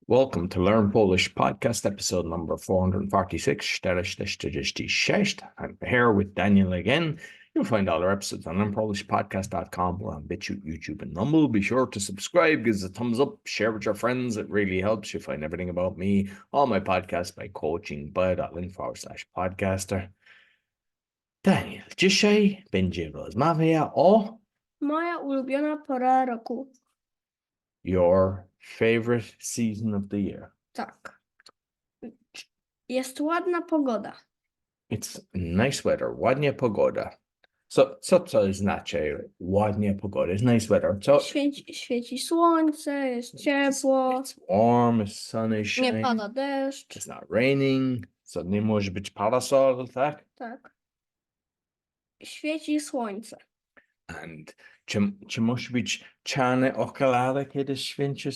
Welcome to Learn Polish podcast episode number 446. 46. I'm here with Daniel again. You'll find all our episodes on learnpolishpodcast.com or on BitChute, YouTube, and Rumble. Be sure to subscribe, give us a thumbs up, share with your friends. It really helps. You'll find everything about me, all my podcasts by coaching bio.lin/podcaster. Daniel, dzisiaj będzie rozmawia o Moja ulubiona pora roku. your favorite season of the year. Tak. Jest ładna pogoda. It's nice weather, ładnie pogoda. Co to znaczy ładnie pogoda? It's nice weather. So Świeci słońce, jest ciepło, it's warm, the sun is nie shining, pada deszcz. it's not raining, so nie może być parasol, tak? Tak. Świeci słońce. And czy musi być czarne okulary, kiedy świeci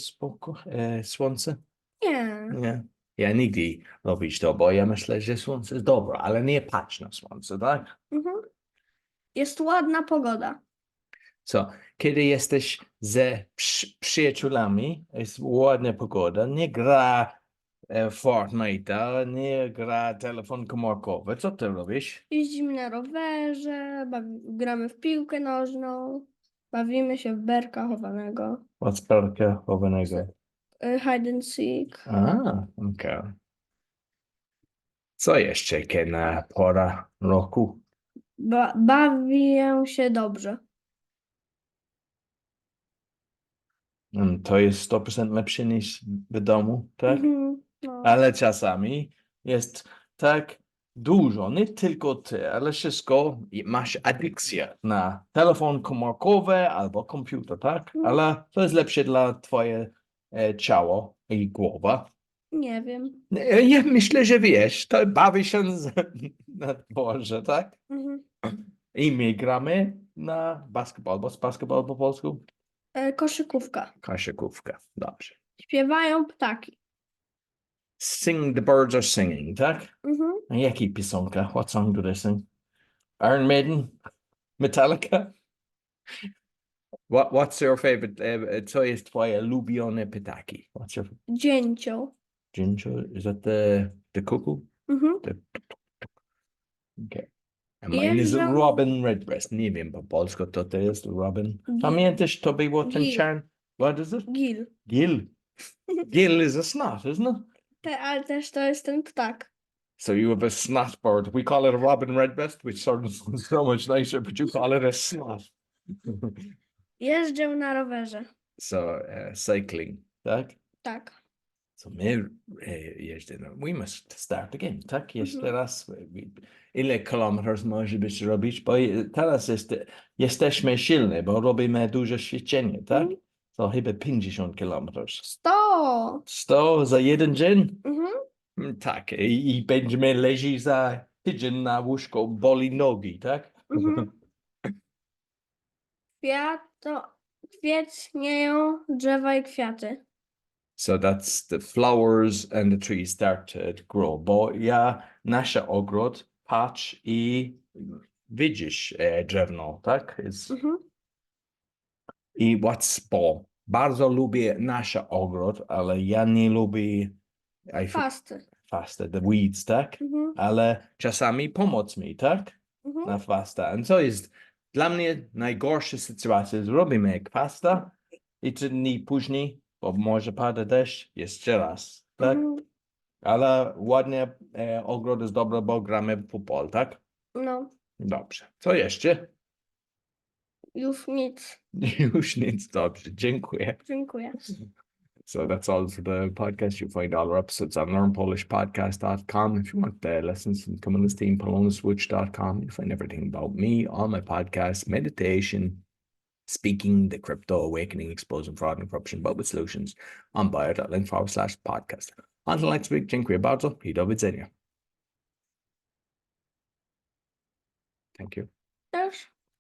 słońce? Nie. Nie. Ja nigdy robić to, bo ja myślę, że słońce jest dobre, ale nie patrz na słońce, tak? Mhm. Jest ładna pogoda. So, kiedy jesteś ze przyjaciółmi, jest ładna pogoda, nie gra Fortnite'a, nie gra telefon komórkowy. Co ty robisz? Jeździmy na rowerze, gramy w piłkę nożną, bawimy się w berka chowanego. What's perka chowanego? Hide and seek. Okej. Co jeszcze, kiedy pora roku? Bawię się dobrze. To jest 100% lepsze niż w domu, tak? Mhm. No. Ale czasami jest tak dużo, nie tylko ty, ale wszystko masz adykcję na telefon komórkowy albo komputer, tak? Ale to jest lepsze dla twoje ciało i głowa. Nie wiem. Ja myślę, że wiesz, to bawi się na dworze, tak? Mhm. I my gramy na basketball, bo basketball po polsku? Koszykówka. Koszykówka, dobrze. Śpiewają ptaki. Sing, the birds are singing, tak? Mhm. A jaki piosenka? What song do they sing? Iron Maiden? Metallica? What's your favorite? Co jest twoje ulubione ptaki? What's your Dzięcioł. ginger? Is that the cuckoo? Mhm. Okay. And mine is Jeżdżę- Robin Redbreast. Nie wiem po polsku to jest Robin. Pamiętasz to było ten Gil. czarn? What is it? Gil. Gil. Gil is a snot, isn't it? Ale też to jest ten ptak. So you have a snot bird. We call it a Robin Redbreast, which sounds so much nicer, but you call it a snot. Jeżdżę na rowerze. So cycling, tak? Tak. So my jeździmy. We must start again, tak? Jeszcze raz. Ile kilometrów może być robić? Bo teraz jesteśmy silni, bo robimy duże ćwiczenie, tak? So chyba 50 kilometrów. 100. 100 za jeden dzień? Mhm. Tak. I będziemy leżeć za tydzień na łóżko, boli nogi, tak? Mhm. Kwietnieją drzewa i kwiaty. So that's the flowers and the trees start to grow. Bo ja nasze ogród patrz i widzisz drewno, tak? I bo bardzo lubię nasz ogród, ale ja nie lubię Fasty. the weeds, tak? Ale czasami pomoc mi, tak? Na fasta. I to jest dla mnie najgorsza sytuacja. Robimy pasta i 3 dni później, bo może pada deszcz, jeszcze raz, tak? Ale ładnie ogród jest dobry, bo gramy w futbol, tak? No. Dobrze. Co jeszcze? Już nic. Już nic, dobrze. Dziękuję. Dziękuję. So that's all for the podcast. You'll find all our episodes on learnpolishpodcast.com. If you want the lessons from coming to team, polonaswitch.com. You'll find everything about me, all my podcasts, meditation, speaking, the crypto awakening, exposing fraud and corruption, but with solutions on bio.link/podcast. Until next week, dziękuję bardzo i do widzenia. Thank you. Też.